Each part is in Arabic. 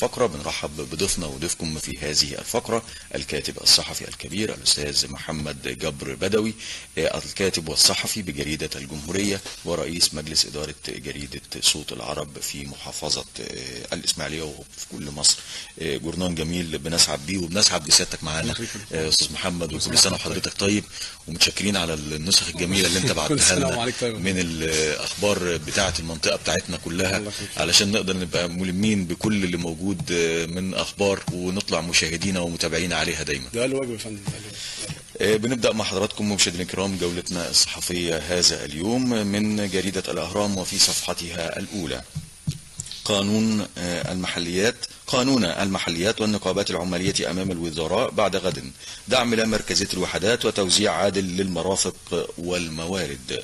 فقرة بنرحب بضيفنا وضيفكم في هذه الفقرة الكاتب الصحفي الكبير الأستاذ محمد جبر بدوي، الكاتب والصحفي بجريدة الجمهورية ورئيس مجلس إدارة جريدة صوت العرب في محافظة الإسماعيلية وفي كل مصر. جورنان جميل بنسعد بيه وبنسعد بسيادتك معانا أستاذ محمد، وكل سنة وحضرتك طيب، ومتشكرين على النسخ الجميلة اللي انت بعتها لنا من الأخبار بتاعة المنطقة بتاعتنا كلها علشان نقدر نبقى ملمين بكل اللي موجود من اخبار ونطلع مشاهدين ومتابعين عليها دايما. ده الواجب يا فندم. بنبدا مع حضراتكم مشاهدينا الكرام جولتنا الصحفيه هذا اليوم من جريده الاهرام، وفي صفحتها الاولى: قانون المحليات والنقابات العماليه امام الوزراء بعد غد، دعم لا مركزيه الوحدات وتوزيع عادل للمرافق والموارد.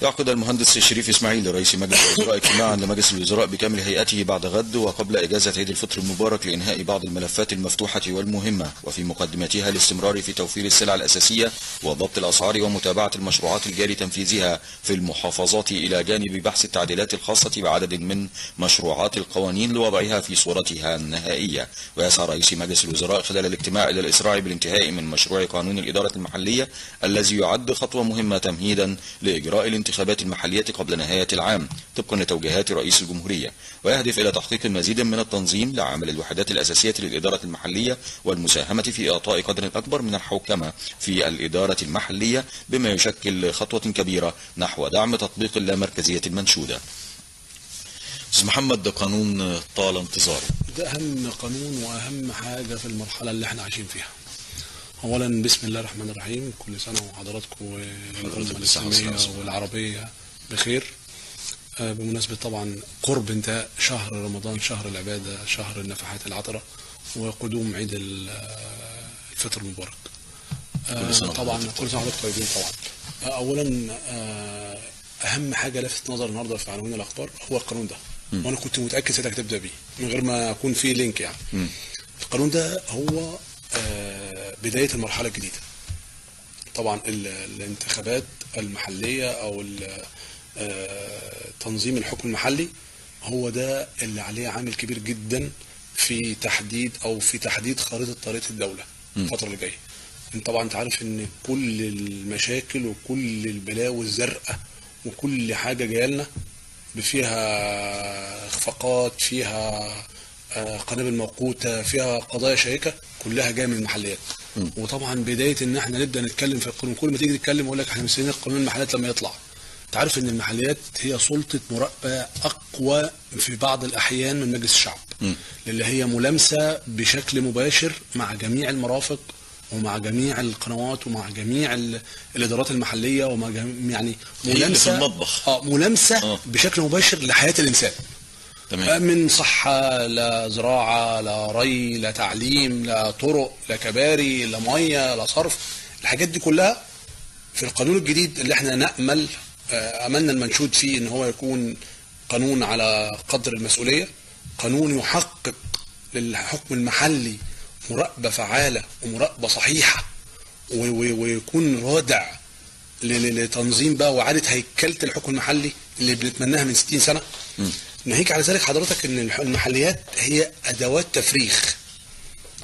يعقد المهندس شريف إسماعيل رئيس مجلس الوزراء اجتماعا لمجلس الوزراء بكامل هيئته بعد غد وقبل إجازة عيد الفطر المبارك لإنهاء بعض الملفات المفتوحة والمهمة، وفي مقدمتها الاستمرار في توفير السلع الأساسية وضبط الأسعار ومتابعة المشروعات الجاري تنفيذها في المحافظات، إلى جانب بحث التعديلات الخاصة بعدد من مشروعات القوانين لوضعها في صورتها النهائية. ويسعى رئيس مجلس الوزراء خلال الاجتماع إلى الإسراع بالانتهاء من مشروع قانون الإدارة المحلية الذي يعد خطوة مهمة تمهيدا لإجراء الانتخابات المحلية قبل نهاية العام طبقا لتوجيهات رئيس الجمهورية، ويهدف إلى تحقيق مزيد من التنظيم لعمل الوحدات الأساسية للإدارة المحلية والمساهمة في إعطاء قدر أكبر من الحوكمة في الإدارة المحلية، بما يشكل خطوة كبيرة نحو دعم تطبيق اللامركزية المنشودة. أستاذ محمد، قانون طال انتظاره، ده أهم قانون وأهم حاجة في المرحلة اللي احنا عايشين فيها. أولا بسم الله الرحمن الرحيم، كل سنة وحضراتكم والأمة الإسلامية والعربية بخير. بمناسبة طبعا قرب انتهاء شهر رمضان، شهر العبادة، شهر النفحات العطرة، وقدوم عيد الفطر المبارك. طبعا كل سنة وحضراتكم طيبين. طبعا أولا أهم حاجة لفت نظر النهارده في عناوين الأخبار هو القانون ده، وأنا كنت متأكد سيادتك تبدأ بيه من غير ما يكون فيه لينك يعني. القانون ده هو بداية المرحلة الجديدة. طبعا الانتخابات المحلية أو تنظيم الحكم المحلي هو ده اللي عليه عامل كبير جدا في تحديد خارطة طريقة الدولة الفترة اللي جاية. طبعا انت عارف ان كل المشاكل وكل البلاوي الزرقاء وكل حاجة جايه لنا فيها اخفاقات، فيها قنابل موقوتة، فيها قضايا شائكة، كلها جايه من المحليات. وطبعا بدايه ان احنا نبدا نتكلم في القانون، كل ما تيجي تتكلم يقول لك احنا مستنيين القانون المحليات لما يطلع. انت عارف ان المحليات هي سلطه مراقبه اقوى في بعض الاحيان من مجلس الشعب، اللي هي ملامسه بشكل مباشر مع جميع المرافق ومع جميع القنوات ومع جميع الادارات المحليه ومع يعني ملامسه في المطبخ. ملامسه بشكل مباشر لحياه الانسان. تمام. من صحة، لا زراعة، لا ري، لا تعليم، لا طرق، لا كباري، لا مية، لا صرف. الحاجات دي كلها في القانون الجديد اللي احنا أملنا المنشود فيه ان هو يكون قانون على قدر المسؤولية، قانون يحقق للحكم المحلي مراقبة فعالة ومراقبة صحيحة، ويكون رادع لتنظيم بقى وعادة هيكلة الحكم المحلي اللي بنتمناها من 60 سنة. ناهيك على ذلك حضرتك ان المحليات هي ادوات تفريخ،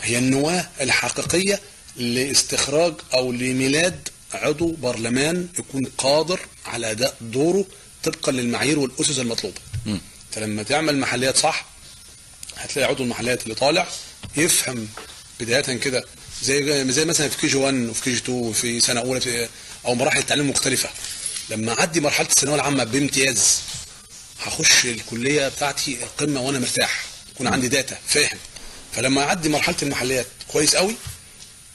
هي النواة الحقيقية لاستخراج او لميلاد عضو برلمان يكون قادر على اداء دوره طبقا للمعايير والاسس المطلوبة. فلما تعمل محليات صح هتلاقي عضو المحليات اللي طالع يفهم بداية كده زي مثلا في كي جي 1 وفي كي جي 2 وفي سنة اولى او مراحل التعليم مختلفة. لما اعدي مرحلة الثانوية العامة بامتياز هخش الكليه بتاعتي القمه وانا مرتاح، يكون عندي داتا فاهم. فلما اعدي مرحله المحليات كويس قوي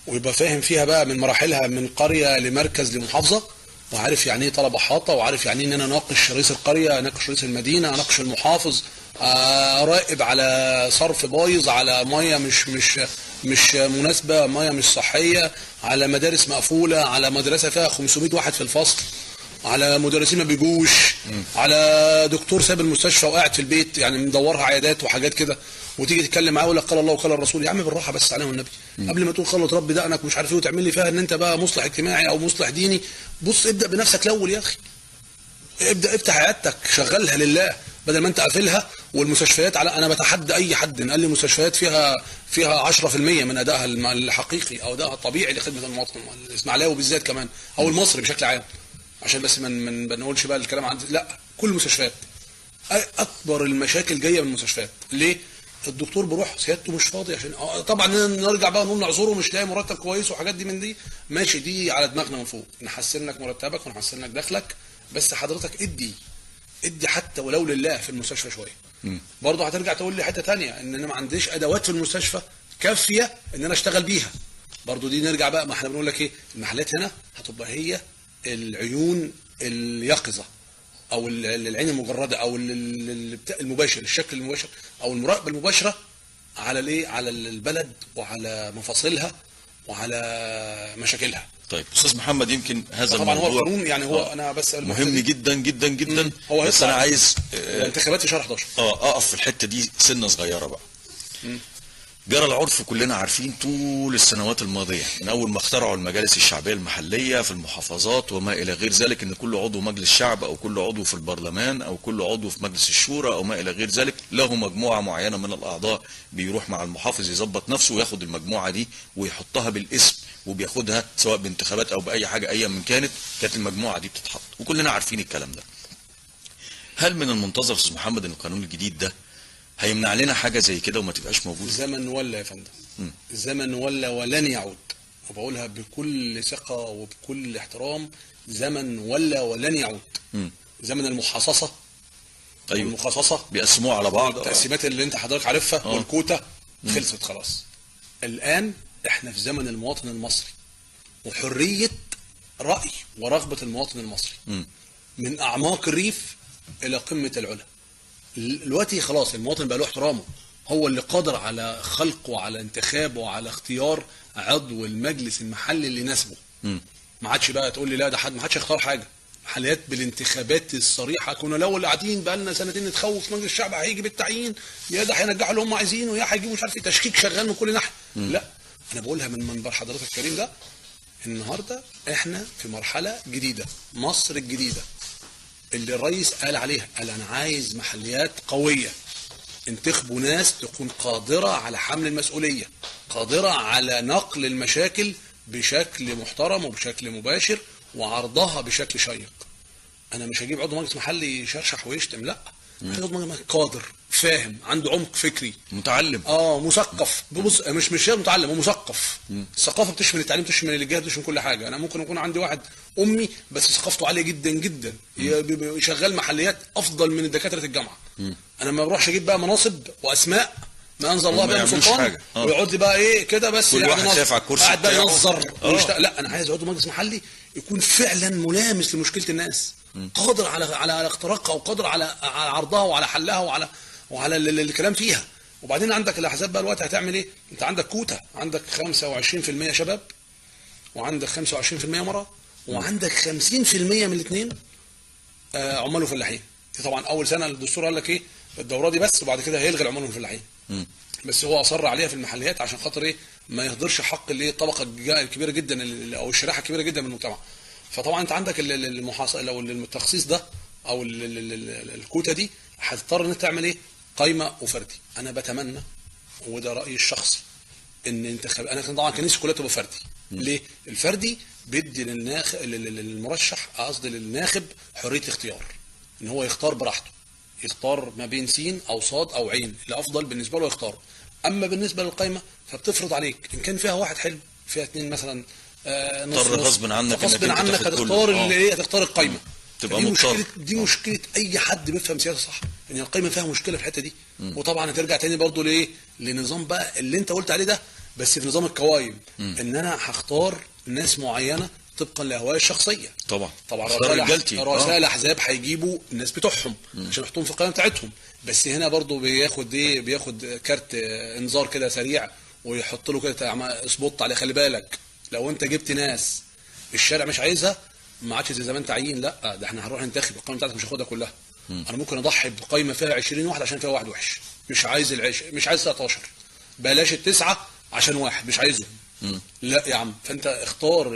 ويبقى فاهم فيها بقى من مراحلها من قريه لمركز لمحافظه، وعارف يعني ايه طلب احاطه، وعارف يعني ان انا اناقش رئيس القريه، اناقش رئيس المدينه، اناقش المحافظ، اراقب على صرف بايظ، على ميه مش مناسبه، ميه مش صحيه، على مدارس مقفوله، على مدرسه فيها 500 واحد في الفصل، على مدرسين ما بيجوش، على دكتور ساب المستشفى وقاعد في البيت يعني مدورها عيادات وحاجات كده، وتيجي تتكلم معاه يقول لك قال الله وقال الرسول. يا عم بالراحه بس عليه والنبي، قبل ما تقول خلط ربي دقنك ومش عارف ايه وتعمل لي فيها ان انت بقى مصلح اجتماعي او مصلح ديني. بص ابدا بنفسك الاول يا اخي، ابدا افتح عيادتك شغلها لله، بدل ما انت قافلها. والمستشفيات على، انا بتحدى اي حد ان قال لي مستشفيات فيها 10% من ادائها الحقيقي او ادائها الطبيعي لخدمه المواطن، الاسماعيلاوي بالذات كمان، او المصري بشكل عام، عشان بس ما نقولش بقى الكلام عن، لا، كل المستشفيات. اكبر المشاكل جايه من المستشفيات. ليه؟ الدكتور بروح سيادته مش فاضي، عشان طبعا نرجع بقى نقول نعذره مش لاقي مرتب كويس وحاجات دي من دي، ماشي، دي على دماغنا من فوق، نحسن لك مرتبك ونحسن لك دخلك، بس حضرتك ادي حتى ولو لله في المستشفى شويه. برضه هترجع تقول لي حته ثانيه ان انا ما عنديش ادوات في المستشفى كافيه ان انا اشتغل بيها. برضه دي نرجع بقى، ما احنا بنقول لك ايه، المحلات هنا هتبقى هي العيون اليقظه، او العين المجرده، او المباشر، الشكل المباشر او المراقبه المباشره على الايه، على البلد وعلى مفاصلها وعلى مشاكلها. طيب استاذ محمد، يمكن هذا طبعا الموضوع هو القانون يعني هو انا بس مهم جدا جدا جدا. هو بس انا عايز الانتخابات في شهر 11 اقف في الحته دي سنه صغيره بقى. جرى العرف كلنا عارفين طول السنوات الماضيه من اول ما اخترعوا المجالس الشعبيه المحليه في المحافظات وما الى غير ذلك، ان كل عضو مجلس شعب او كل عضو في البرلمان او كل عضو في مجلس الشورى او ما الى غير ذلك له مجموعه معينه من الاعضاء، بيروح مع المحافظ يظبط نفسه وياخد المجموعه دي ويحطها بالاسم وبياخدها سواء بانتخابات او باي حاجه ايا من كانت المجموعه دي بتتحط، وكلنا عارفين الكلام ده. هل من المنتظر استاذ محمد ان القانون الجديد ده هيمنع لنا حاجه زي كده وما تبقاش موجوده؟ الزمن ولا يا فندم، الزمن ولا ولن يعود، وبقولها بكل ثقه وبكل احترام، زمن ولا ولن يعود. زمن المحاصصه، ايوه، المخصصه بيقسموها على بعض، التقسيمات اللي انت حضرتك عارفها، والكوتا خلصت خلاص. الان احنا في زمن المواطن المصري وحريه راي ورغبه المواطن المصري من اعماق الريف الى قمه العلا. دلوقتي خلاص المواطن بقى له احترامه، هو اللي قادر على خلق وعلى انتخاب وعلى اختيار عضو المجلس المحلي اللي يناسبه. ما عادش بقى تقول لي لا ده حد، ما عادش يختار حاجه، محليات بالانتخابات الصريحه. كنا الاول قاعدين بقى لنا سنتين نتخوف مجلس الشعب هيجي بالتعيين، يا ده هينجحوا اللي هم عايزينه، يا هيجيبوا مش عارف ايه، تشكيك شغال من كل ناحيه. لا، انا بقولها من منبر حضرتك الكريم ده، النهارده احنا في مرحله جديده، مصر الجديده اللي الرئيس قال عليها، قال انا عايز محليات قويه، انتخبوا ناس تكون قادره على حمل المسؤوليه، قادره على نقل المشاكل بشكل محترم وبشكل مباشر وعرضها بشكل شيق. انا مش هجيب عضو مجلس محلي يشرشح ويشتم، لا، عضو مجلس قادر، فاهم، عنده عمق فكري، متعلم، مثقف. بص، مش متعلم، هو مثقف. الثقافه بتشمل التعليم، تشمل الجهاد، تشمل كل حاجه. انا ممكن يكون عندي واحد امي بس ثقافته عاليه جدا جدا، شغال محليات افضل من دكاتره الجامعه. انا ما بروحش اجيب بقى مناصب واسماء ما انزل الله بها من سلطان ويقعد لي بقى ايه كده بس، كل واحد شايف على الكرسي قاعد بقى ينظر لا، انا عايز عضو مجلس محلي يكون فعلا ملامس لمشكله الناس، قادر على اختراقها، وقادر على عرضها وعلى حلها وعلى الكلام فيها. وبعدين عندك الاحزاب بقى الوقت هتعمل ايه؟ انت عندك كوتا، عندك 25% شباب، وعندك 25% مرأة، وعندك 50% من الاثنين عمال وفلاحين. طبعا اول سنه الدستور قال لك ايه، الدوره دي بس، وبعد كده هيلغي العمال والفلاحين. بس هو اصر عليها في المحليات عشان خاطر ايه، ما يهدرش حق اللي الطبقه الكبيره جدا او الشريحه الكبيره جدا من المجتمع. فطبعا انت عندك لو التخصيص ده او الكوتا دي هتضطر ان انت تعمل ايه، قايمه وفردي. انا بتمنى، وده رايي الشخصي، ان انا طبعا كنيسه كلها تبقى فردي. ليه؟ الفردي بيدي للمرشح، قصدي للناخب، حريه اختيار، ان هو يختار براحته، يختار ما بين سين او صاد او عين، الافضل بالنسبه له يختار. اما بالنسبه للقايمه فبتفرض عليك ان كان فيها واحد حلو، فيها اثنين مثلا نص غصب عنك هتختار اللي ايه، هتختار القايمه. تبقى مضطر. دي مشكله اي حد بيفهم سياسه صح، ان القايمه فيها مشكله في الحته دي. وطبعا هترجع تاني برضو لايه، لنظام بقى اللي انت قلت عليه ده، بس في نظام القوائم، ان انا هختار ناس معينه طبقا لاهواء الشخصيه. طبعا رؤساء الاحزاب هيجيبوا الناس بتوعهم عشان يحطوهم في القائمه بتاعتهم، بس هنا برضو بياخد كارت انذار كده سريع، ويحط له كده سبوت عليه، خلي بالك لو انت جبت ناس الشارع مش عايزها، ما عادش زي زمان تعيين، لا، ده احنا هنروح ننتخب، القائمه بتاعتك مش هاخدها كلها. انا ممكن اضحي بقائمه فيها 20 واحد عشان فيها واحد وحش، مش عايز مش عايز 19، بلاش ال9 عشان واحد مش عايزهم. لا يا عم، فانت اختار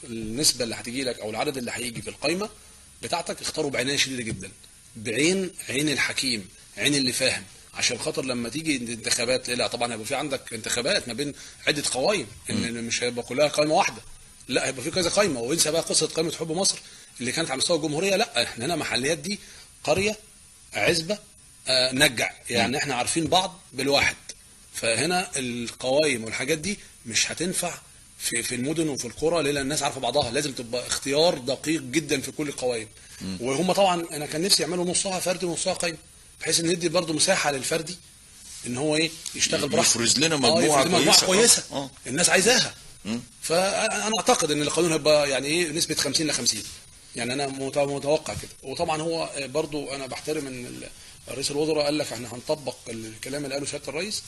النسبه اللي هتيجي لك او العدد اللي هيجي في القائمه بتاعتك، اختاره بعنايه شديده جدا. بعين الحكيم، عين اللي فاهم، عشان خاطر لما تيجي انتخابات، لا طبعا هيبقى في عندك انتخابات ما بين عده قوائم، ان مش هيبقى كلها قائمه واحده، لا هيبقى في كذا قائمه. وانسى بقى قصه قائمه حب مصر اللي كانت على مستوى الجمهوريه، لا احنا هنا محليات دي قريه، عزبه، نجع، يعني احنا عارفين بعض بالواحد. فهنا القوائم والحاجات دي مش هتنفع في المدن وفي القرى، لان الناس عارفه بعضها، لازم تبقى اختيار دقيق جدا في كل القوائم. وهم طبعا انا كان نفسي يعملوا نصها فردي ونصها قايمه، بحيث ان ندي برضه مساحه للفردي ان هو ايه يشتغل براحته، يفرز لنا مجموعه كويسه الناس عايزاها. فانا اعتقد ان القانون هيبقى يعني ايه نسبه 50 ل 50، يعني انا متوقع كده. وطبعا هو برضه انا بحترم ان رئيس الوزراء قال لك احنا هنطبق الكلام اللي قاله سياده الرئيس،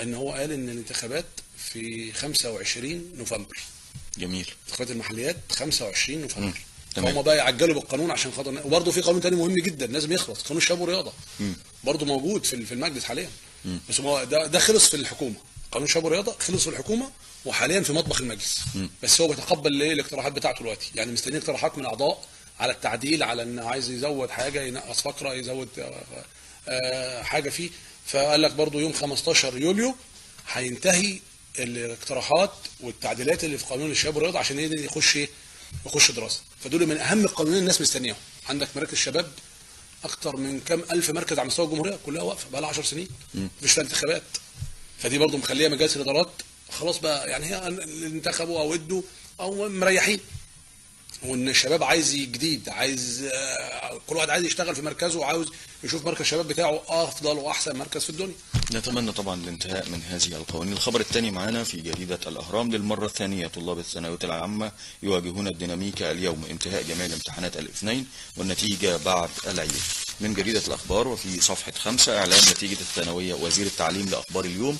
ان هو قال ان الانتخابات في 25 نوفمبر. جميل. انتخابات المحليات 25 نوفمبر. فهم بقى يعجلوا بالقانون عشان خاطر. وبرضه في قانون تاني مهم جدا لازم يخلص، قانون الشباب والرياضه برضه موجود في المجلس حاليا. بس هو ده خلص في الحكومه، قانون الشباب والرياضه خلص في الحكومه وحاليا في مطبخ المجلس. بس هو بيتقبل الاقتراحات بتاعته دلوقتي، يعني مستنيين اقتراحات من الاعضاء على التعديل، على ان عايز يزود حاجه، ينقص فقره، يزود حاجه فيه. فقال لك برضه يوم 15 يوليو هينتهي الاقتراحات والتعديلات اللي في قانون الشباب والرياضه عشان يخش دراسه. فدول من اهم القوانين الناس مستنياهم. عندك مراكز شباب اكتر من كام الف مركز على مستوى الجمهوريه كلها واقفه بقى لها 10 سنين مفيش فيها انتخابات. فدي برضو مخليه مجالس الادارات خلاص بقى، يعني هي اللي انتخبوا او ادوا او مريحين، وان الشباب عايز جديد، عايز كل واحد عايز يشتغل في مركزه وعاوز يشوف مركز الشباب بتاعه افضل واحسن مركز في الدنيا. نتمنى طبعا الانتهاء من هذه القوانين. الخبر الثاني معنا في جريدة الأهرام: للمرة الثانية طلاب الثانوية العامة يواجهون الديناميكا اليوم، انتهاء جميع الامتحانات الاثنين والنتيجة بعد العيد. من جريدة الأخبار وفي صفحة 5: إعلان نتيجة الثانوية. وزير التعليم لأخبار اليوم: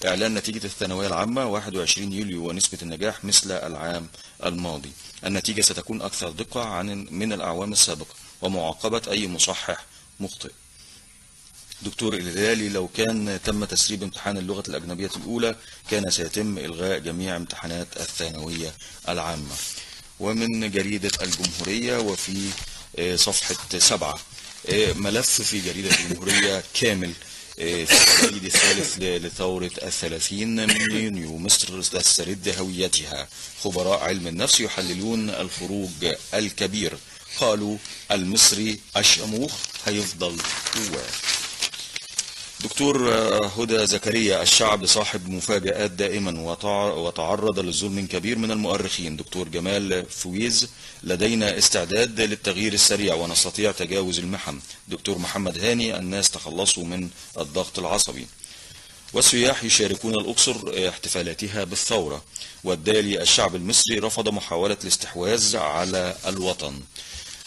إعلان نتيجة الثانوية العامة 21 يوليو ونسبة النجاح مثل العام الماضي. النتيجة ستكون أكثر دقة من الأعوام السابقة ومعاقبة أي مصحح مخطئ. دكتور الهلالي: لو كان تم تسريب امتحان اللغة الأجنبية الأولى كان سيتم إلغاء جميع امتحانات الثانوية العامة. ومن جريدة الجمهورية وفي صفحة 7: ملف في جريدة الجمهورية كامل في العيد الثالث لثورة 30 من يونيو، مصر تسترد هويتها، خبراء علم النفس يحللون الخروج الكبير، قالوا المصري الشموخ هيفضل جواه. دكتور هدى زكريا: الشعب صاحب مفاجآت دائما وتعرض لظلم كبير من المؤرخين. دكتور جمال فويز: لدينا استعداد للتغيير السريع ونستطيع تجاوز المحن. دكتور محمد هاني: الناس تخلصوا من الضغط العصبي. والسياح يشاركون الأقصر احتفالاتها بالثورة. والدالي: الشعب المصري رفض محاولة الاستحواذ على الوطن.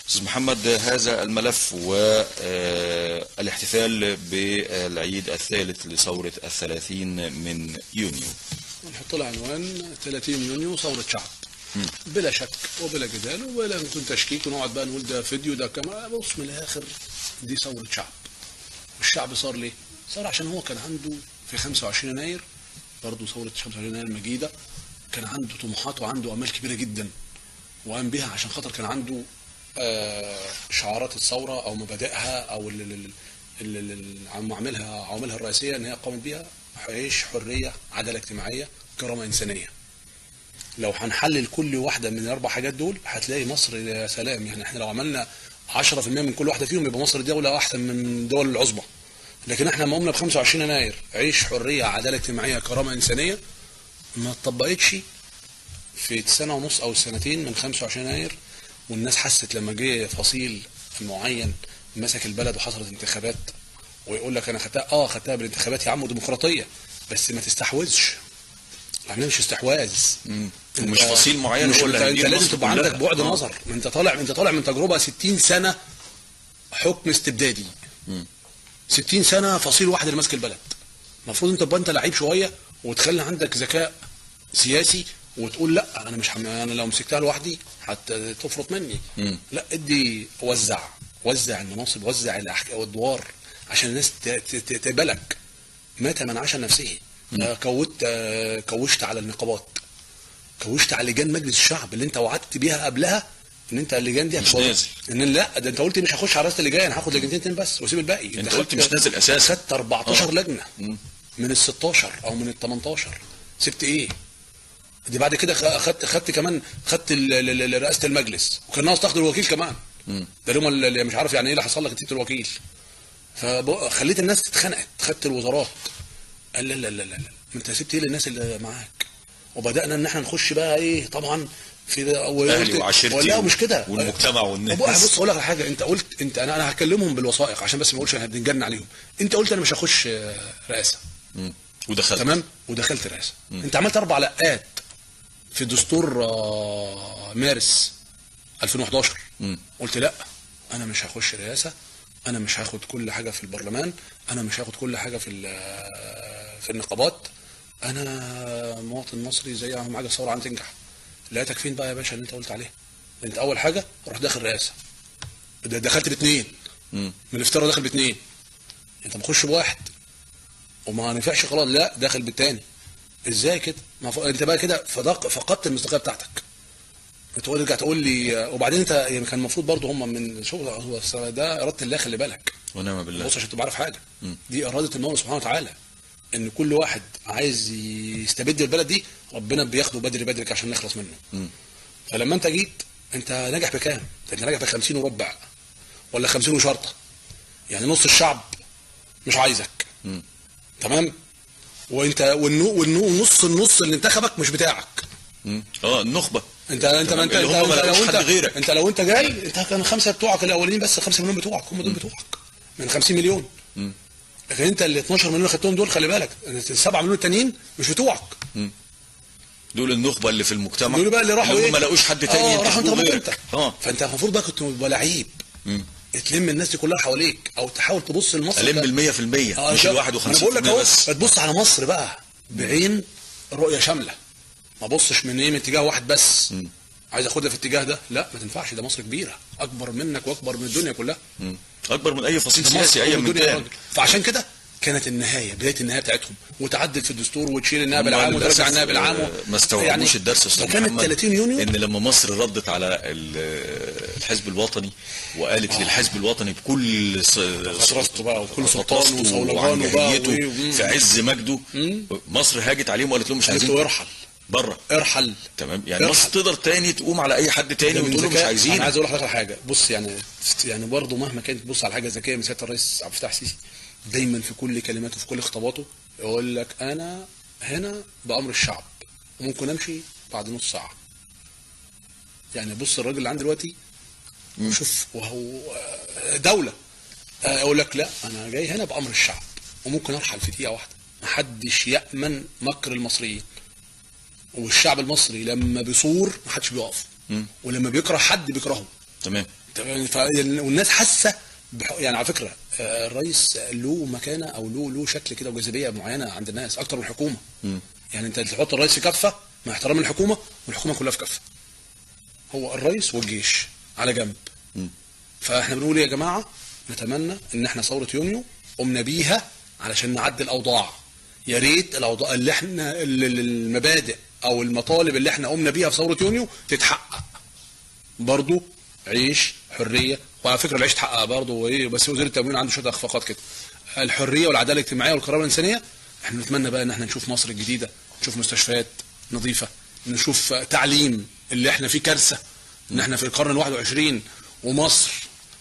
أستاذ محمد، هذا الملف والاحتفال بالعيد الثالث لثورة 30 من يونيو. نحط له عنوان 30 يونيو ثورة شعب بلا شك وبلا جدال وبلا يمكن تشكيك ونقعد بقى نقول ده فيديو ده كما. بص من الآخر دي ثورة شعب. والشعب صار ليه؟ صار عشان هو كان عنده في 25 يناير برضه ثورة 25 يناير المجيدة، كان عنده طموحات وعنده آمال كبيرة جدا وقام بها عشان خاطر كان عنده شعارات الثورة أو مبادئها أو عواملها الرئيسية إن هي قامت بها: عيش، حرية، عدالة اجتماعية، كرامة إنسانية. لو هنحلل كل واحدة من الأربع حاجات دول هتلاقي مصر يا سلام. يعني احنا لو عملنا 10% من كل واحدة فيهم يبقى مصر دولة أحسن من الدول العظمى. لكن احنا لما قمنا ب 25 يناير عيش، حرية، عدالة اجتماعية، كرامة إنسانية، ما اتطبقتش في سنة ونص أو سنتين من 25 يناير. والناس حست لما جه فصيل معين مسك البلد وحصلت انتخابات ويقول لك انا خدتها بالانتخابات يا عم وديمقراطيه، بس ما تستحوذش. احنا مش استحواذ ومش فصيل معين. مش انت لازم تبقى عندك بعد نظر. انت طالع من تجربه 60 سنه حكم استبدادي. 60 سنه فصيل واحد اللي ماسك البلد. المفروض انت تبقى انت لعيب شويه وتخلي عندك ذكاء سياسي وتقول لا انا مش انا لو مسكتها لوحدي هتفرط مني. لا ادي وزع المناصب، وزع الادوار عشان الناس تقبلك. مات من عاش نفسه. كوشت على النقابات، كوشت على لجان مجلس الشعب اللي انت وعدت بيها قبلها ان انت اللجان دي مش نازل. ان لا ده انت قلت مش هخش على رئاسه اللجان، هاخد لجنتين بس واسيب الباقي. انت قلت مش نازل اساسا. خدت 14 لجنه من ال 16 او من ال 18، سبت ايه؟ دي بعد كده خدت كمان، خدت رئاسه المجلس، وكان ناقص تاخد الوكيل كمان. ده هم اللي مش عارف يعني ايه اللي حصل لك، نسيت الوكيل. فخليت الناس اتخنقت. خدت الوزارات. قال لا لا لا لا، ما انت سبت ايه للناس اللي معاك؟ وبدانا ان احنا نخش بقى ايه طبعا في اهلي وعشيرتي ولا مش كده والمجتمع والناس. بص اقول لك على حاجه، انت قلت انت انا هكلمهم بالوثائق عشان بس ما اقولش احنا بنجن عليهم. انت قلت انا مش هخش رئاسه ودخلت تمام، ودخلت رئاسه. انت عملت 4 لقات في دستور مارس 2011. قلت لا انا مش هخش رئاسه، انا مش هاخد كل حاجه في البرلمان، انا مش هاخد كل حاجه في النقابات، انا مواطن مصري زي ما عاجز الثوره عن تنجح. لقيتك فين بقى يا باشا اللي انت قلت عليه؟ انت اول حاجه رحت داخل رئاسه، دخلت باثنين من الافتراء، داخل باثنين. انت بخش بواحد وما نفعش خلاص، لا داخل بالثاني. ازاي كده؟ انت بقى كده فقدت المصداقيه بتاعتك. ترجع تقول لي وبعدين انت يعني كان المفروض برضه هم من شغل، هو ده اراده الله، خلي بالك ونعم بالله. بص عشان تبقى عارف حاجه، دي اراده المولى سبحانه وتعالى، ان كل واحد عايز يستبد البلد دي ربنا بياخده بدري بدري عشان نخلص منه. فلما انت جيت انت ناجح بكام؟ انت ناجح ب 50 وربع ولا 50 وشرطه، يعني نص الشعب مش عايزك. تمام. وانت والنص اللي انتخبك مش بتاعك. النخبه. انت لو انت جاي، انت كان 5 بتوعك الاولين بس، 5 مليون بتوعك هم دول بتوعك من 50 مليون. لكن انت ال 12 مليون اللي خدتهم دول خلي بالك، ال 7 مليون التانيين مش بتوعك. دول النخبه اللي في المجتمع، دول بقى اللي راحوا ما لقوش حد تاني راحوا غيرك. فانت المفروض بقى كنت لعيب تلم الناس دي كلها حواليك، او تحاول تبص لمصر الم ال 100% مش ال 51%. انا بقول لك اهو تبص على مصر بقى بعين رؤيه شامله، ما بصش من اتجاه واحد بس. عايز اخدها في الاتجاه ده، لا ما تنفعش، ده مصر كبيره اكبر منك واكبر من الدنيا كلها. اكبر من اي فصيل سياسي اي من كان. فعشان كده كانت بدايه النهايه بتاعتهم، وتعدل في الدستور وتشيل النائب العام وترجع النائب العام ما استوعبوش يعني الدرس استاذ محمد. كانت 30 يونيو ان لما مصر ردت على الحزب الوطني وقالت للحزب الوطني بكل سطرته بقى وكل سلطانه وصولجانه في عز مجده، مصر هاجت عليهم وقالت لهم مش عايزين ارحل بره، ارحل. تمام. يعني مصر تقدر تاني تقوم على اي حد تاني وتقول له مش عايزين. انا عايز اقول لحضرتك على حاجه، بص يعني برضه مهما كانت تبص على حاجه ذكيه من سياده الرئيس عبد الفتاح السيسي، دايما في كل كلماته في كل خطاباته يقول لك انا هنا بامر الشعب وممكن امشي بعد نص ساعه. يعني بص الراجل اللي عندي دلوقتي شوف، وهو دوله يقول لك لا انا جاي هنا بامر الشعب وممكن ارحل في دقيقه واحده. محدش يامن مكر المصريين، والشعب المصري لما بيصور محدش بيقف، ولما بيكره حد بيكرهه. تمام. والناس حاسه يعني على فكره الرئيس له مكانه او له شكل كده وجاذبيه معينه عند الناس اكتر من الحكومه. يعني انت تحط الرئيس في كفه مع احترام الحكومه، والحكومه كلها في كفه. هو الرئيس والجيش على جنب. فاحنا بنقول يا جماعه نتمنى ان احنا ثوره يونيو قمنا بيها علشان نعدل الاوضاع. يا ريت الاوضاع اللي احنا المبادئ او المطالب اللي احنا قمنا بيها في ثوره يونيو تتحقق. برضو عيش، حريه، وعلى فكره العيش اتحقق برضه بس وزير التموين عنده شويه اخفاقات كده. الحريه والعداله الاجتماعيه والكرامه الانسانيه، احنا نتمنى بقى ان احنا نشوف مصر الجديده، نشوف مستشفيات نظيفه، نشوف تعليم اللي احنا فيه كارثه ان احنا في القرن ال21 ومصر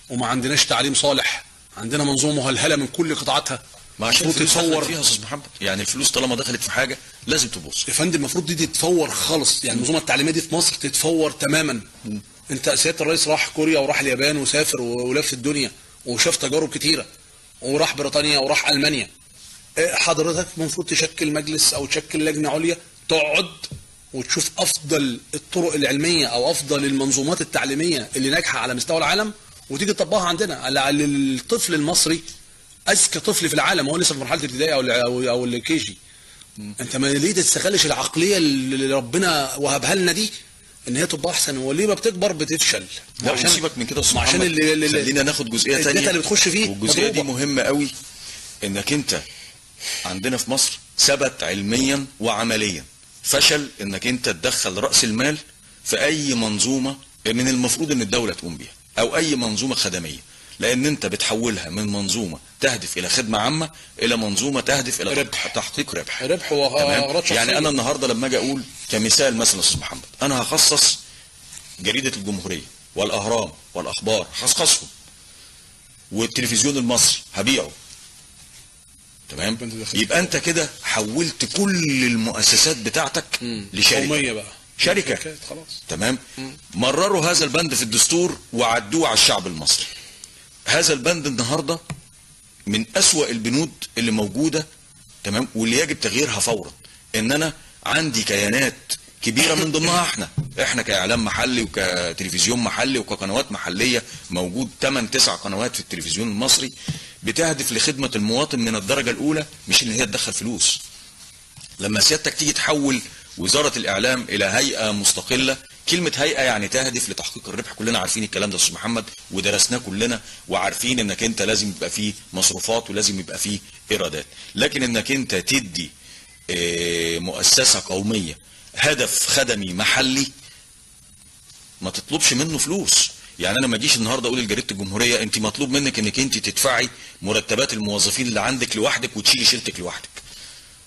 وما عندناش تعليم صالح، عندنا منظومه مهلهله من كل قطاعاتها. ما عشان تتفور فيها يا استاذ محمد، يعني الفلوس طالما دخلت في حاجه لازم تبص يا فندم. المفروض دي تتفور خالص، يعني المنظومه التعليميه دي في مصر تتفور تماما. انت سياده الرئيس راح كوريا وراح اليابان وسافر ولف الدنيا وشاف تجارب كتيره، وراح بريطانيا وراح المانيا. حضرتك المفروض تشكل مجلس او تشكل لجنه عليا تقعد وتشوف افضل الطرق العلميه او افضل المنظومات التعليميه اللي ناجحه على مستوى العالم، وتيجي تطبقها عندنا على الطفل المصري. اذكى طفل في العالم هو لسه في مرحله الابتدائي او الكي جي. انت ما ليه تستغلش العقليه اللي ربنا وهبها لنا دي ان هي تبقى احسن؟ وليه ما بتكبر بتفشل؟ لا وسيبك من كده عشان خلينا ناخد جزئيه ثانيه اللي بتخش فيه، والجزئيه دي مهمه قوي. انك انت عندنا في مصر ثبت علميا وعمليا فشل انك انت تدخل راس المال في اي منظومه من المفروض ان الدولة تقوم بيها او اي منظومة خدمية، لان انت بتحولها من منظومة تهدف الى خدمة عامة الى منظومة تهدف الى تحقيق ربح واغراض شخصية. يعني انا النهاردة لما اجي اقول كمثال مثلا استاذ محمد، انا هخصص جريدة الجمهورية والاهرام والاخبار هخصصهم، والتلفزيون المصري هبيعه، تمام؟ يبقى انت كده حولت كل المؤسسات بتاعتك لشركة قومية بقى، شركة، خلاص. تمام. مرروا هذا البند في الدستور وعدوه على الشعب المصري. هذا البند النهاردة من أسوأ البنود اللي موجودة، تمام، واللي يجب تغييرها فورا. ان انا عندي كيانات كبيرة من ضمنها احنا كاعلام محلي وكتلفزيون محلي وكقنوات محلية، موجود 8-9 قنوات في التلفزيون المصري بتهدف لخدمة المواطن من الدرجة الاولى، مش ان هي تدخل فلوس. لما سيادتك تيجي تحول وزارة الاعلام الى هيئة مستقلة، كلمة هيئة يعني تهدف لتحقيق الربح، كلنا عارفين الكلام ده يا استاذ محمد ودرسناه كلنا، وعارفين انك انت لازم يبقى فيه مصروفات ولازم يبقى فيه ايرادات. لكن انك انت تدي مؤسسة قومية هدف خدمي محلي ما تطلبش منه فلوس. يعني انا ما اجيش النهارده اقول لجريده الجمهوريه انت مطلوب منك انك انت تدفعي مرتبات الموظفين اللي عندك لوحدك وتشيلي شيلتك لوحدك،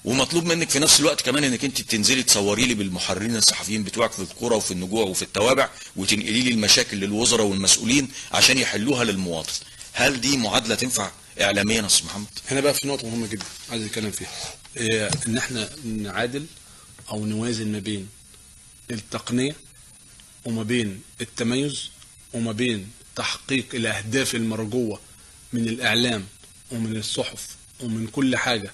ومطلوب منك في نفس الوقت كمان انك انت تنزلي تصوري لي بالمحررين الصحفيين بتوعك في القرى وفي النجوع وفي التوابع وتنقلي لي المشاكل للوزراء والمسؤولين عشان يحلوها للمواطن. هل دي معادله تنفع اعلاميا يا استاذ محمد؟ هنا بقى في نقطه مهمه جدا عايز اتكلم فيها، ان احنا نعادل او نوازن ما بين التقنيه وما بين التميز وما بين تحقيق الاهداف المرجوه من الاعلام ومن الصحف ومن كل حاجه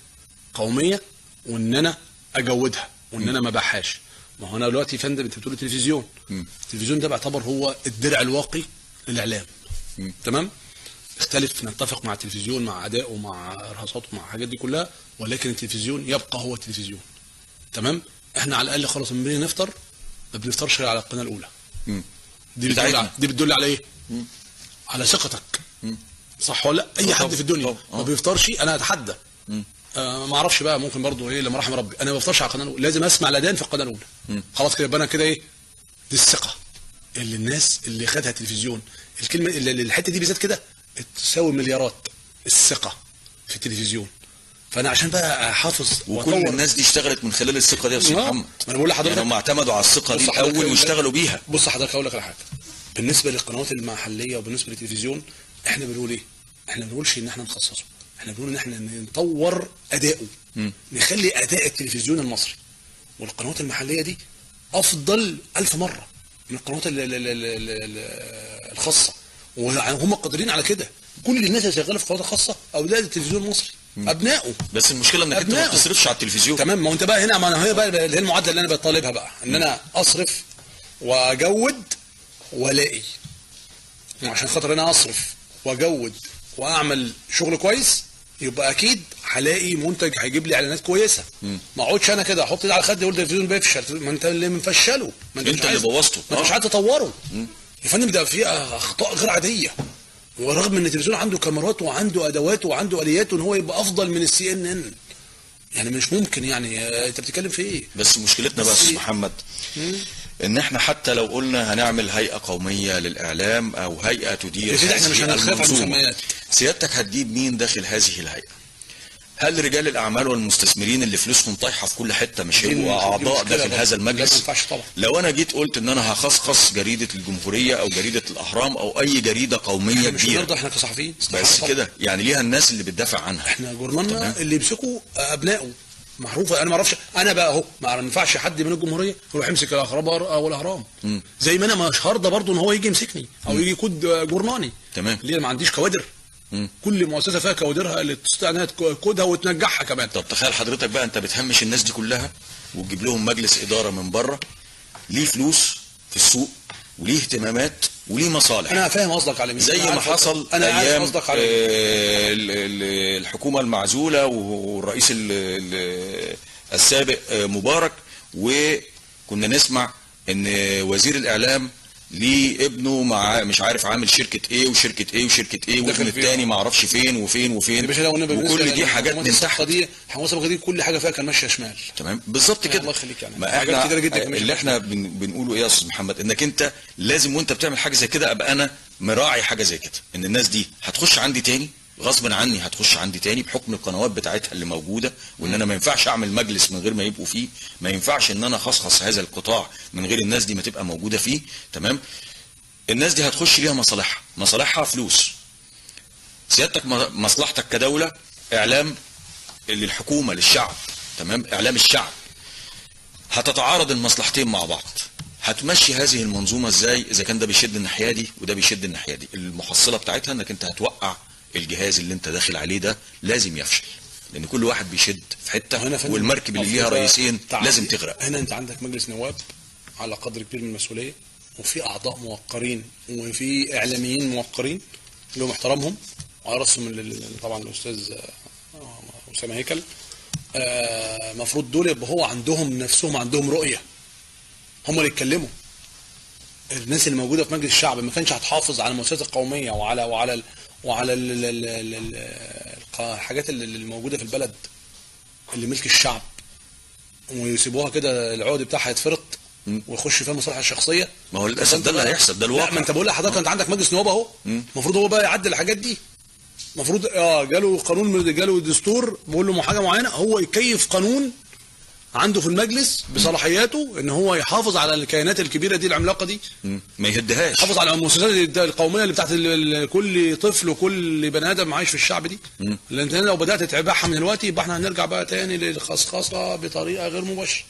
قوميه، وان انا اجودها وان انا ما بحاش. ما هو انا دلوقتي يا فندم انت بتقول التلفزيون، التلفزيون ده بعتبر هو الدرع الواقي للاعلام، تمام؟ اختلف نتفق مع التلفزيون مع ادائه ومع ارهاصاته ومع الحاجات دي كلها، ولكن التلفزيون يبقى هو التلفزيون، تمام؟ احنا على الاقل خلاص لما بنيجي نفطر ما بنفطرش على القناه الاولى. دي بتدل على ايه؟ على ثقتك، صح ولا لا؟ اي حد في الدنيا ما بيفطرش، انا اتحدى ما اعرفش بقى، ممكن برضو ايه لما رحم ربي، انا ما بفطرش على القناه الاولى، لازم اسمع الاذان في القناه الاولى. خلاص كده يبقى انا كده ايه؟ دي الثقه اللي الناس اللي خدها تلفزيون، الكلمه اللي الحته دي بالذات كده تساوي مليارات، الثقه في التلفزيون. فانا عشان بقى احافظ وكل الناس دي اشتغلت من خلال الثقه دي يا استاذ محمد. انا بقول لحضرتك يعني هم اعتمدوا على الثقه دي الاول واشتغلوا بيها. بص حضرتك اقول لك على حاجه، بالنسبه للقنوات المحليه وبالنسبه للتلفزيون احنا بنقول ايه؟ احنا ما بنقولش ان احنا نخصصه، احنا بنقول ان احنا نطور اداؤه، نخلي اداء التلفزيون المصري والقنوات المحليه دي افضل 1000 مره من القنوات الخاصه، وهم قادرين على كده. كل الناس اللي شغاله في قنوات خاصه اولاد التلفزيون المصري ابنائه، بس المشكله انك انت ما بتصرفش على التلفزيون. تمام، ما هو انت بقى هنا، ما انا هي بقى اللي هي المعادله اللي انا بطالبها بقى، ان انا اصرف واجود والاقي. عشان خاطر انا اصرف واجود واعمل شغل كويس، يبقى اكيد هلاقي منتج هيجيب لي اعلانات كويسه. ما اقعدش انا كده احط ايدي على خدي اقول التلفزيون بيفشل، ما انت اللي مفشله، ما انت اللي بوظته، ما انت مش عايز تطوره يا فندم. ده فيه اخطاء غير عاديه، ورغم ان التلفزيون عنده كاميرات وعنده ادوات وعنده اليات ان هو يبقى افضل من CNN، يعني مش ممكن. يعني انت بتتكلم في ايه؟ بس مشكلتنا بس محمد ان احنا حتى لو قلنا هنعمل هيئه قوميه للاعلام او هيئه تدير احنا مش هنخاف على المسميات. سيادتك هتجيب مين داخل هذه الهيئه؟ هل رجال الاعمال والمستثمرين اللي فلوسهم طايحه في كل حته مش هيبقوا اعضاء داخل هذا المجلس؟ لو انا جيت قلت ان انا هخصص جريده الجمهوريه او جريده الاهرام او اي جريده قوميه كبيره، مش احنا كصحفيين بس كده يعني ليها الناس اللي بتدافع عنها. احنا جورنالنا اللي يمسكوا ابنائه معروفه. انا ما اعرفش، انا بقى اهو ما ينفعش حد من الجمهوريه يروح يمسك الاخبار او الاهرام، زي ما انا مش هرضى برضه ان هو يجي يمسكني او يجي يكود جورناني. تمام، ليه؟ ما عنديش كوادر. كل مؤسسه فيها كوادرها اللي تستطيع انها تكودها وتنجحها كمان. طب تخيل حضرتك بقى انت بتهمش الناس دي كلها وتجيب لهم مجلس اداره من بره ليه فلوس في السوق وليه اهتمامات وليه مصالح. انا فاهم قصدك على مين، زي ما حصل ايام الحكومه المعزوله والرئيس السابق مبارك، وكنا نسمع ان وزير الاعلام ليه ابنه مع مش عارف عامل شركه ايه وشركه ايه وشركه ايه، وابن التاني ما اعرفش فين وفين وفين، وكل دي حاجات من تحت. دي كل حاجه فيها كان ماشيه شمال. تمام بالظبط كده. الله يخليك. يعني ما احنا اللي احنا بنقوله ايه يا استاذ محمد، انك انت لازم وانت بتعمل حاجه زي كده ابقى انا مراعي حاجه زي كده، ان الناس دي هتخش عندي تاني غصبا عني، هتخش عندي تاني بحكم القنوات بتاعتها اللي موجوده، وان انا ما ينفعش اعمل مجلس من غير ما يبقوا فيه، ما ينفعش ان انا اخصص هذا القطاع من غير الناس دي ما تبقى موجوده فيه. تمام. الناس دي هتخش ليها مصالحها فلوس. سيادتك مصلحتك كدوله اعلام للحكومه للشعب، تمام، اعلام الشعب. هتتعارض المصلحتين مع بعض، هتمشي هذه المنظومه ازاي اذا كان ده بيشد الناحيه دي وده بيشد الناحيه دي؟ المحصله بتاعتها انك انت هتوقع الجهاز اللي انت داخل عليه ده، لازم يفشل، لان كل واحد بيشد في حته، والمركب اللي ليها رئيسين لازم تغرق. هنا انت عندك مجلس نواب على قدر كبير من المسؤوليه، وفي اعضاء موقرين وفي اعلاميين موقرين لهم احترامهم، وعلى راسهم طبعا الاستاذ اسامه هيكل. مفروض دول يبقى هو عندهم نفسهم عندهم رؤيه، هم اللي يتكلموا. الناس اللي موجوده في مجلس الشعب ما كانش هتحافظ على المؤسسات القوميه وعلى الحاجات اللي موجوده في البلد اللي ملك الشعب، ويسيبوها كده العقد بتاعها يتفرط ويخش فيها المصالح الشخصيه. ما هو للاسف ده اللي هيحصل، ده الواقع. لا، ما انت بقول لحضرتك انت عندك مجلس نواب اهو، المفروض هو بقى يعدل الحاجات دي. المفروض جاله قانون، جاله دستور بيقول له حاجه معينه، هو يكيف قانون عنده في المجلس بصلاحياته ان هو يحافظ على الكيانات الكبيره دي العملاقه دي، ما يهدهاش، يحافظ على المؤسسات القوميه اللي بتاعت كل طفل وكل بني ادم عايش في الشعب دي. لان انت لو بدات تتابعها من دلوقتي يبقى احنا هنرجع بقى تاني للخصخصه بطريقه غير مباشره،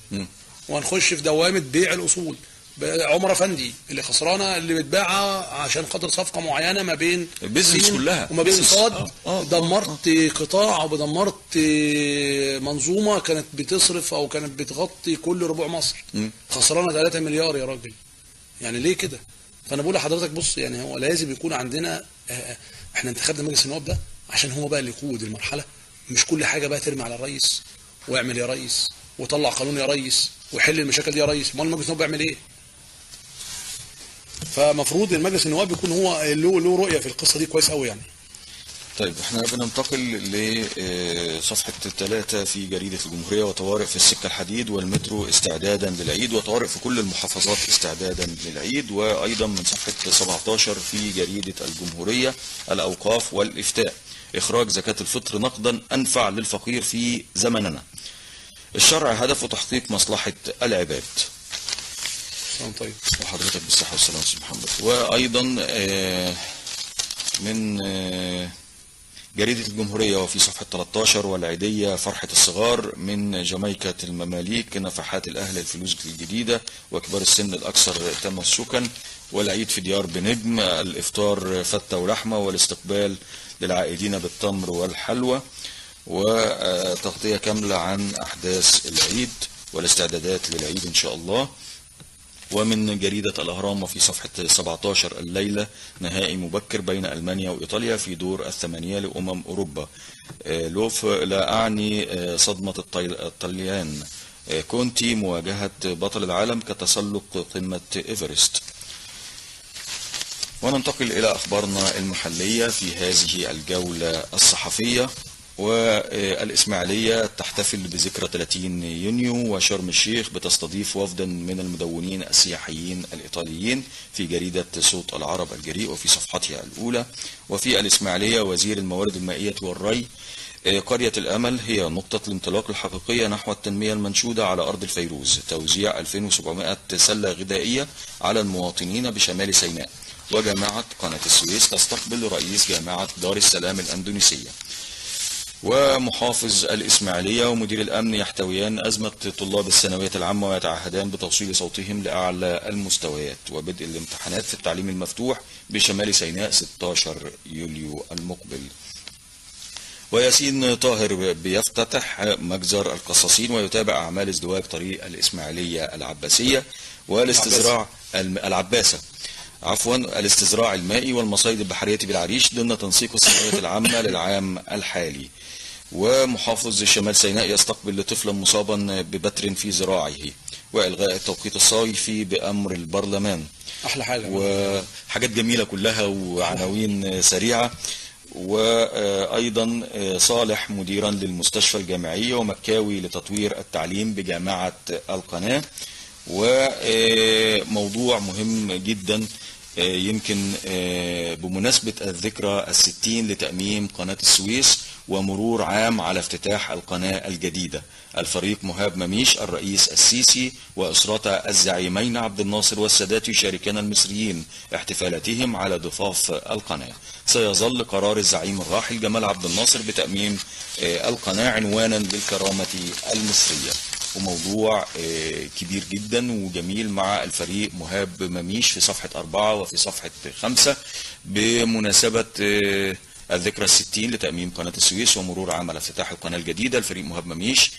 وهنخش في دوامه بيع الاصول. عمر افندي اللي خسرانه اللي متباعه عشان خاطر صفقه معينه ما بين البيزنس كلها وما بين صاد. دمرت قطاع ودمرت منظومه كانت بتصرف او كانت بتغطي كل ربوع مصر. خسرانه 3 مليار يا راجل، يعني ليه كده؟ فانا بقول لحضرتك بص، يعني هو لازم يكون عندنا احنا انتخبنا مجلس النواب ده عشان هو بقى اللي يقود المرحله، مش كل حاجه بقى ترمي على الرئيس واعمل يا ريس وطلع قانون يا ريس وحل المشاكل دي يا ريس. امال المجلس النواب بيعمل ايه؟ فمفروض المجلس النواب يكون هو له رؤيه في القصه دي كويس قوي يعني. طيب احنا بننتقل لصفحة 3 في جريدة الجمهورية. وطوارئ في السكة الحديد والمترو استعدادا للعيد، وطوارئ في كل المحافظات استعدادا للعيد. وأيضا من صفحة 17 في جريدة الجمهورية الأوقاف والإفتاء، إخراج زكاة الفطر نقدا أنفع للفقير في زمننا، الشرع هدفه تحقيق مصلحة العباد. طيب وحضرتك بالصحة والسلامة أستاذ محمد. وأيضا من جريدة الجمهورية وفي صفحة 13 والعيدية فرحة الصغار، من جامايكا المماليك نفحات الأهل الفلوس الجديدة وكبار السن الأكثر تمسكا، والعيد في ديار بنجم، الإفطار فتة ولحمة والاستقبال للعائدين بالتمر والحلوى، وتغطية كاملة عن أحداث العيد والاستعدادات للعيد إن شاء الله. ومن جريدة الأهرام وفي صفحة 17 الليلة نهائي مبكر بين ألمانيا وإيطاليا في دور الثمانية لأمم أوروبا. لوف لا أعني صدمة الطليان، كونتي مواجهة بطل العالم كتسلق قمة إيفرست. وننتقل إلى أخبارنا المحلية في هذه الجولة الصحفية. والإسماعيلية تحتفل بذكرى 30 يونيو، وشرم الشيخ بتستضيف وفدا من المدونين السياحيين الإيطاليين في جريدة صوت العرب الجريء وفي صفحتها الأولى. وفي الإسماعيلية وزير الموارد المائية والري، قرية الأمل هي نقطة الانطلاق الحقيقية نحو التنمية المنشودة على أرض الفيروز، توزيع 2700 سلة غذائية على المواطنين بشمال سيناء. وجامعة قناة السويس تستقبل رئيس جامعة دار السلام الأندونيسية. ومحافظ الإسماعيلية ومدير الأمن يحتويان أزمة طلاب الثانوية العامة ويتعهدان بتوصيل صوتهم لأعلى المستويات. وبدء الامتحانات في التعليم المفتوح بشمال سيناء 16 يوليو المقبل. وياسين طاهر بيفتتح مجزر القصاصين ويتابع أعمال ازدواج طريق الإسماعيلية العباسية والاستزراع الاستزراع المائي والمصايد البحرية بالعريش ضمن تنسيق الثانوية العامة للعام الحالي. ومحافظ شمال سيناء يستقبل طفلا مصابا ببتر في ذراعه، وإلغاء التوقيت الصيفي بأمر البرلمان. احلى حاجه وحاجات جميلة كلها وعناوين سريعة. وأيضا صالح مديرا للمستشفى الجامعية ومكاوي لتطوير التعليم بجامعة القناة. وموضوع مهم جدا يمكن بمناسبة الذكرى 60 لتأميم قناة السويس ومرور عام على افتتاح القناة الجديدة. الفريق مهاب مميش، الرئيس السيسي وأسرة الزعيمين عبد الناصر والسادات يشاركان المصريين احتفالاتهم على ضفاف القناة. سيظل قرار الزعيم الراحل جمال عبد الناصر بتأميم القناة عنوانا للكرامة المصرية. وموضوع كبير جدا وجميل مع الفريق مهاب مميش في صفحة 4 وفي صفحة 5 بمناسبة الذكرى 60 لتأميم قناة السويس ومرور عام على افتتاح القناة الجديدة. الفريق مهاب مميش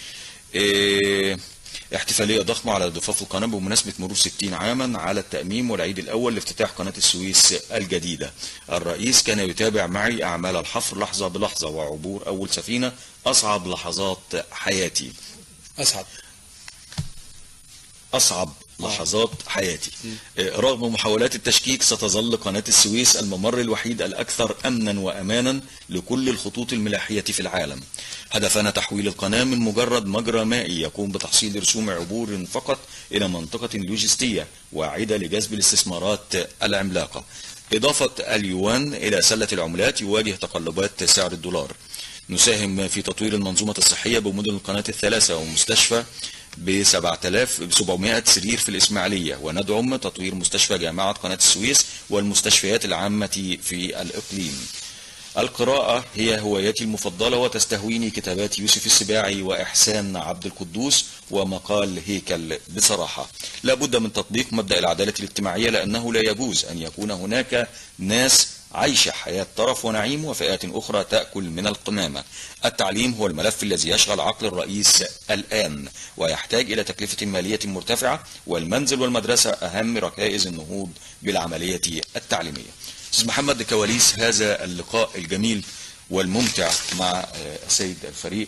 احتفالية ضخمة على ضفاف القناة بمناسبة مرور 60 عاما على التأميم والعيد الأول لافتتاح قناة السويس الجديدة. الرئيس كان يتابع معي أعمال الحفر لحظة بلحظة وعبور أول سفينة، أصعب لحظات حياتي. أصعب لحظات حياتي. رغم محاولات التشكيك ستظل قناة السويس الممر الوحيد الأكثر أمنا وأمانا لكل الخطوط الملاحية في العالم. هدفنا تحويل القناة من مجرد مجرى مائي يقوم بتحصيل رسوم عبور فقط إلى منطقة لوجستية واعدة لجذب الاستثمارات العملاقة. إضافة اليوان إلى سلة العملات يواجه تقلبات سعر الدولار. نساهم في تطوير المنظومة الصحية بمدن القناة الثلاثة ومستشفى ب700 سرير في الإسماعيلية، وندعم تطوير مستشفى جامعة قناة السويس والمستشفيات العامة في الإقليم. القراءة هي هوايتي المفضلة وتستهويني كتابات يوسف السباعي وإحسان عبد القدوس ومقال هيكل. بصراحة لا بد من تطبيق مبدأ العدالة الاجتماعية، لأنه لا يجوز أن يكون هناك ناس عايشة حياة طرف ونعيم وفئات أخرى تأكل من القمامة. التعليم هو الملف الذي يشغل عقل الرئيس الآن ويحتاج إلى تكلفة مالية مرتفعة، والمنزل والمدرسة أهم ركائز النهوض بالعملية التعليمية. أستاذ محمد، كواليس هذا اللقاء الجميل والممتع مع السيد الفريق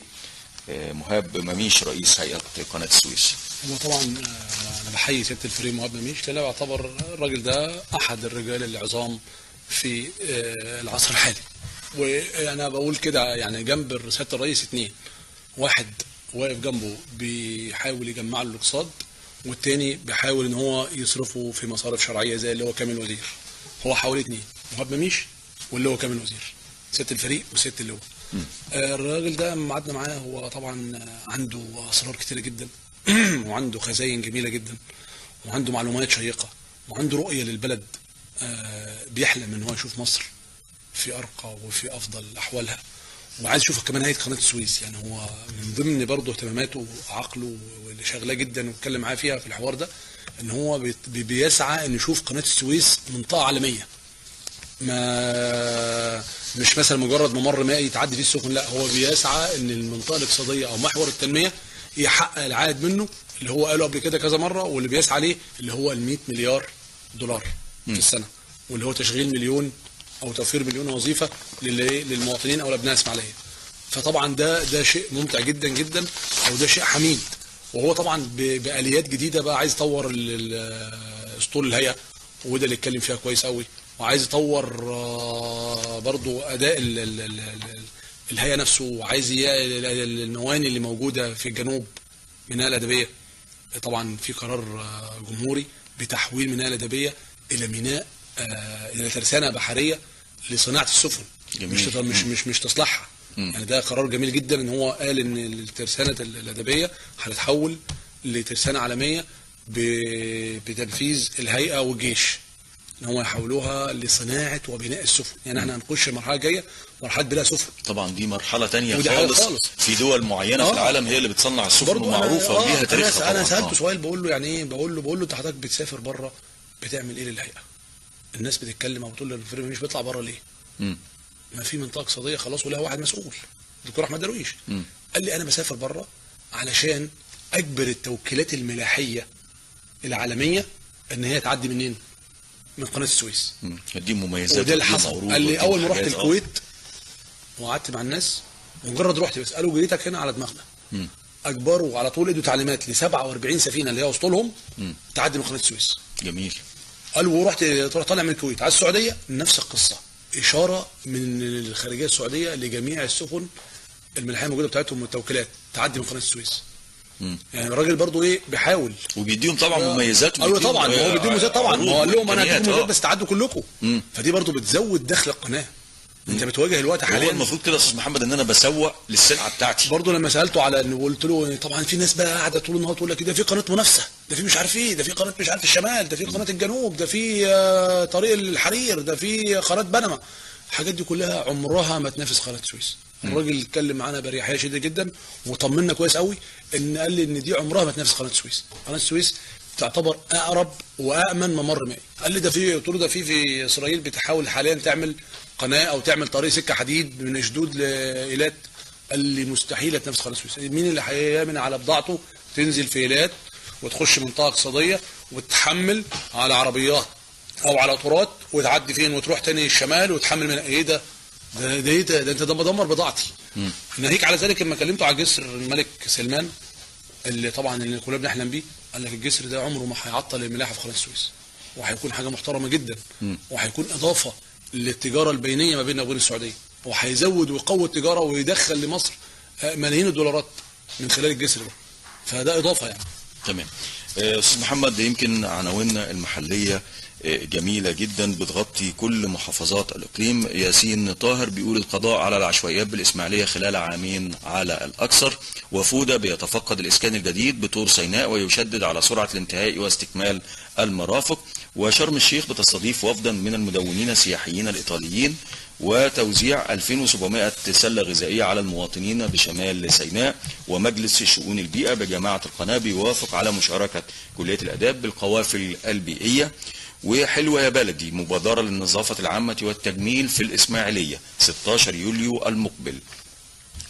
مهاب مميش رئيس هيئة قناة السويس. هو طبعا أنا بحيي سيادة الفريق مهاب مميش، لأنه يعتبر الراجل ده أحد الرجال العظام في العصر الحالي. وانا بقول كده يعني جنب سياده الرئيس اتنين، واحد واقف جنبه بيحاول يجمع له الاقتصاد، والتاني بيحاول ان هو يصرفه في مصارف شرعيه زي اللي هو كامل وزير. هو حوالي اتنين، مهاب مميش واللي هو كامل وزير، سياده الفريق وسياده اللواء. الراجل ده لما قعدنا معاه هو طبعا عنده اسرار كتيره جدا وعنده خزاين جميله جدا وعنده معلومات شيقه وعنده رؤيه للبلد. بيحلم ان هو يشوف مصر في ارقى وفي افضل احوالها، وعايز يشوف كمان هيئه قناه السويس. يعني هو من ضمن برضه اهتماماته وعقله واللي شغلاه جدا واتكلم معاه فيها في الحوار ده ان هو بيسعى ان يشوف قناه السويس منطقه عالميه، ما مش مثلا مجرد ممر مائي تعدي فيه السفن، لا هو بيسعى ان المنطقه الاقتصاديه او محور التنميه يحقق العائد منه اللي هو قاله قبل كده كذا مره، واللي بيسعى ليه اللي هو ال 100 مليار دولار في السنه، واللي هو تشغيل مليون او توفير مليون وظيفه للمواطنين او لابناء اسماعيليه. فطبعا ده شيء ممتع جدا جدا، او ده شيء حميد. وهو طبعا باليات جديده بقى عايز يطور اسطول الهيئه، وده اللي اتكلم فيها كويس قوي، وعايز يطور برضو اداء الهيئه نفسه، وعايز المواني اللي موجوده في الجنوب ميناء الادبيه. طبعا في قرار جمهوري بتحويل ميناء الادبيه الى ميناء الى ترسانه بحريه لصناعه السفن، مش تصليحها. يعني ده قرار جميل جدا ان هو قال ان الترسانه الادبيه هتتحول لترسانه عالميه بتنفيذ الهيئه والجيش، ان هم يحولوها لصناعه وبناء السفن. يعني احنا هنخش مرحله جايه مرحله بناء سفن. طبعا دي مرحله ثانيه خالص في دول معينه في العالم هي اللي بتصنع السفن ومعروفه وليها تاريخها. انا سالته سؤال بقول له يعني ايه، بقول له انت حضرتك بتسافر بره بتعمل ايه للهيئه؟ الناس بتتكلم او بتقول له الفريق مش بيطلع بره ليه؟ ما في منطقه اقتصاديه خلاص ولها واحد مسؤول، الدكتور احمد درويش. قال لي انا بسافر بره علشان اجبر التوكيلات الملاحيه العالميه ان هي تعدي منين؟ من قناه السويس. دي مميزات. وده اللي حصل. قال لي اول ما رحت الكويت وقعدت مع الناس مجرد رحت بس قالوا جريتك هنا على دماغنا. اجبروا على طول، ادوا تعليمات ل 47 سفينه اللي هي وسطهم تعدي من قناه السويس. جميل. قالوا ورحت طالع من الكويت على السعوديه نفس القصه، اشاره من الخارجيه السعوديه لجميع السفن الملاحيه الموجوده بتاعتهم والتوكيلات تعدي من قناه السويس. يعني الراجل برضو ايه بيحاول، وبيديهم طبعا مميزات. ايوه طبعا هو بيديهم مميزات طبعا، هو قال لهم انا هديكم مميزات بس تعدوا كلكم. فدي برضو بتزود دخل القناه. انت بتواجه الوقت حاليا. هو المفروض كده يا استاذ محمد ان انا بسوق للسلعه بتاعتي. برضو لما سالته على ان قلت له طبعا في ناس بقى قاعده طول النهار تقول لك ده في قناه منافسه، ده في مش عارف ايه، ده في قناه مش عارف الشمال، ده في قناه الجنوب، ده في طريق الحرير، ده في قناه بنما. الحاجات دي كلها عمرها ما تنافس قناه السويس. الراجل اتكلم معانا بريحيه شديده جدا وطمنا كويس قوي، ان قال لي ان دي عمرها ما تنافس قناه السويس. قناه السويس تعتبر اقرب وامن ممر مائي. قال لي ده في، قلت له ده في اسرائيل بتحاول حاليا تعمل قناه او تعمل طريق سكه حديد من اشدود لايلات. قال لي مستحيل تنافس قناه السويس. مين اللي هيامن على بضاعته تنزل في ايلات وتخش منطقه اقتصاديه وتحمل على عربيات او على قطارات وتعدي فين وتروح تاني الشمال وتحمل من ايه ده؟ ده ايه ده انت ده بدمر بضاعتي. ناهيك على ذلك لما كلمته على جسر الملك سلمان اللي طبعا اللي كلنا بنحلم بيه، قال لك الجسر ده عمره ما هيعطل الملاحه في قناه السويس، وهيكون حاجه محترمه جدا، وهيكون اضافه للتجاره البينيه ما بيننا وبين السعوديه، وهيزود ويقوي التجاره ويدخل لمصر ملايين الدولارات من خلال الجسر ده. فده اضافه يعني. تمام. استاذ محمد، يمكن عناويننا المحليه جميلة جدا بتغطي كل محافظات الإقليم. ياسين طاهر بيقول القضاء على العشوائيات بالإسماعيلية خلال عامين على الأكثر، وفودة بيتفقد الإسكان الجديد بطور سيناء ويشدد على سرعة الانتهاء واستكمال المرافق، وشرم الشيخ بتستضيف وفدا من المدونين السياحيين الإيطاليين، وتوزيع 2700 سلة غذائية على المواطنين بشمال سيناء، ومجلس شؤون البيئة بجامعة القناة بيوافق على مشاركة كلية الآداب بالقوافل البيئية، وحلوة يا بلدي مبادرة للنظافة العامة والتجميل في الإسماعيلية 16 يوليو المقبل،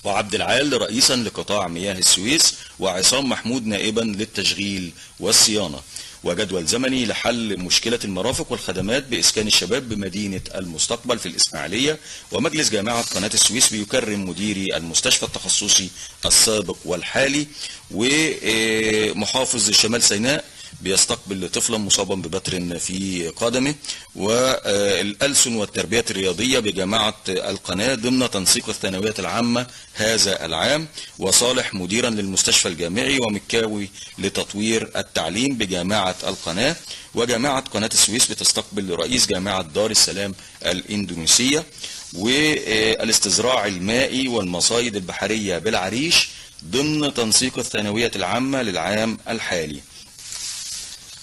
وعبد العال رئيسا لقطاع مياه السويس، وعصام محمود نائبا للتشغيل والصيانة، وجدول زمني لحل مشكلة المرافق والخدمات بإسكان الشباب بمدينة المستقبل في الإسماعيلية، ومجلس جامعة قناة السويس بيكرم مديري المستشفى التخصصي السابق والحالي، ومحافظ شمال سيناء بيستقبل طفلا مصابا ببتر في قدمه، والألسن والتربية الرياضية بجامعة القناة ضمن تنسيق الثانوية العامة هذا العام، وصالح مديرا للمستشفى الجامعي ومكاوي لتطوير التعليم بجامعة القناة، وجامعة قناة السويس بتستقبل رئيس جامعة دار السلام الإندونيسية، والاستزراع المائي والمصايد البحرية بالعريش ضمن تنسيق الثانوية العامة للعام الحالي.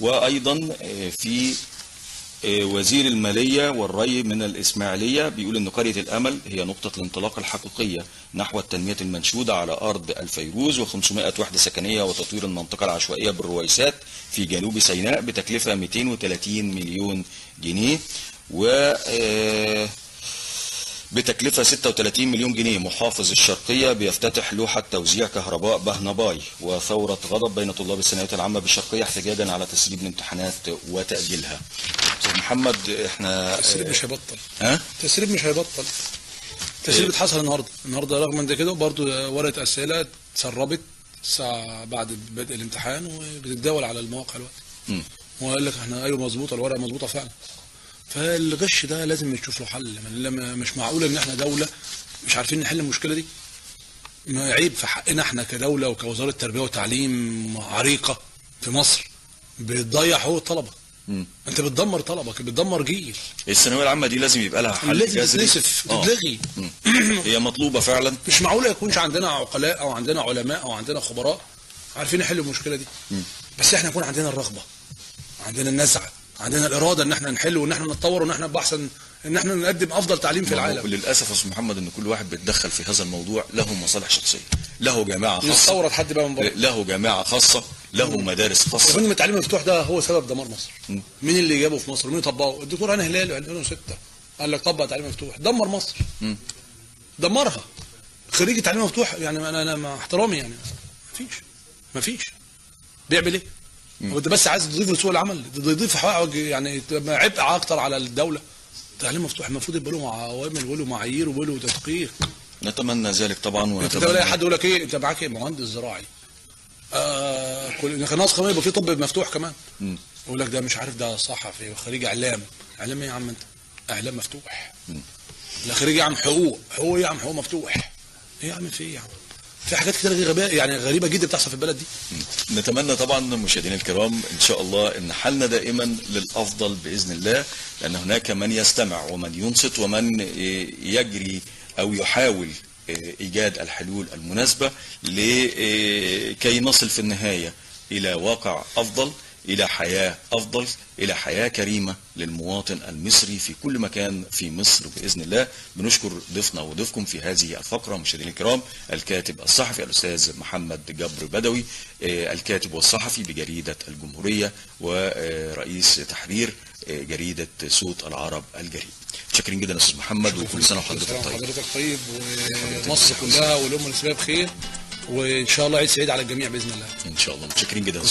وأيضا في وزير المالية والري من الإسماعيلية بيقول أن قرية الأمل هي نقطة الانطلاق الحقيقية نحو التنمية المنشودة على أرض الفيروز، و500 وحدة سكنية وتطوير المنطقة العشوائية بالرويسات في جنوب سيناء بتكلفة 230 مليون جنيه، و بتكلفة 36 مليون جنيه. محافظ الشرقية بيفتتح لوحة توزيع كهرباء بهنباي، وثورة غضب بين طلاب الثانوية العامة بالشرقية احتجاجا على تسريب الامتحانات وتأجيلها. أستاذ محمد، احنا التسريب مش هيبطل. التسريب مش هيبطل. التسريب اتحصل النهارده رغم من ده كده برضه ورقة أسئلة اتسربت ساعة بعد بدء الامتحان وبتتداول على المواقع الوقت. وقال لك احنا ايوه مظبوطة، الورقة مظبوطة فعلا. فالغش ده لازم نشوف له حل. مش معقول ان احنا دولة مش عارفين نحل المشكلة دي. عيب في حقنا احنا كدولة وكوزارة تربية وتعليم عريقة في مصر بتضيع حقوق الطلبة. انت بتدمر طلبك، بتدمر جيل. الثانوية العامة دي لازم يبقى لها حل جذري، لازم تتنسف تتلغي. هي مطلوبة فعلا. مش معقول يكونش عندنا عقلاء او عندنا علماء او عندنا خبراء عارفين يحلوا المشكلة دي. بس احنا يكون عندنا الرغبة، عندنا النزعة، عندنا الإرادة ان احنا نحل وان احنا نتطور وان احنا نبقى احسن، ان احنا نقدم افضل تعليم في العالم. للاسف يا استاذ محمد ان كل واحد بيتدخل في هذا الموضوع له مصالح شخصيه، له جماعه خاصه، يستورد حد بقى من بره، له جماعه خاصه، له مدارس خاصه. وفين التعليم المفتوح ده هو سبب دمار مصر. مين اللي جابه في مصر؟ مين طبقه؟ الدكتور هاني هلال 2006 قال لك طبق تعليم مفتوح، دمر مصر. دمرها. خريج التعليم المفتوح يعني انا مع احترامي يعني مفيش بيعمل ايه؟ وانت بس عايز تضيف لسوق العمل، تضيف يعني عبء اكتر على الدوله. التعليم مفتوح المفروض يبقى له عوامل وله معايير وله تدقيق. نتمنى ذلك طبعا. انت تلاقي حد يقول لك ايه انت معاك ايه مهندس زراعي، كل ناس كمان يبقى في طب مفتوح كمان، يقول لك ده مش عارف ده صحفي خريج اعلام. اعلام ايه يا عم انت؟ اعلام مفتوح. لا خريج يا عم حقوق ايه يا عم حقوق مفتوح. ايه يا عم في ايه يا عم؟ في حاجات كتير غريبه يعني غريبه جدا بتحصل في البلد دي. نتمنى طبعا مشاهدينا الكرام ان شاء الله ان حالنا دائما للافضل باذن الله، لان هناك من يستمع ومن ينصت ومن يجري او يحاول ايجاد الحلول المناسبه لكي نصل في النهايه الى واقع افضل، إلى حياة أفضل، إلى حياة كريمة للمواطن المصري في كل مكان في مصر بإذن الله. بنشكر ضيفنا وضيفكم في هذه الفقرة مشاهدينا الكرام الكاتب الصحفي الأستاذ محمد جبر بدوي، الكاتب والصحفي بجريدة الجمهورية ورئيس تحرير جريدة صوت العرب الجريد. شاكرين جدا أستاذ محمد، وكل سنة وحضرتك طيب. حضرتك طيب ومصر كلها والأمة الإسلامية بخير، وإن شاء الله عيد سعيد على الجميع بإذن الله. إن شاء الله. متشكرين جدا.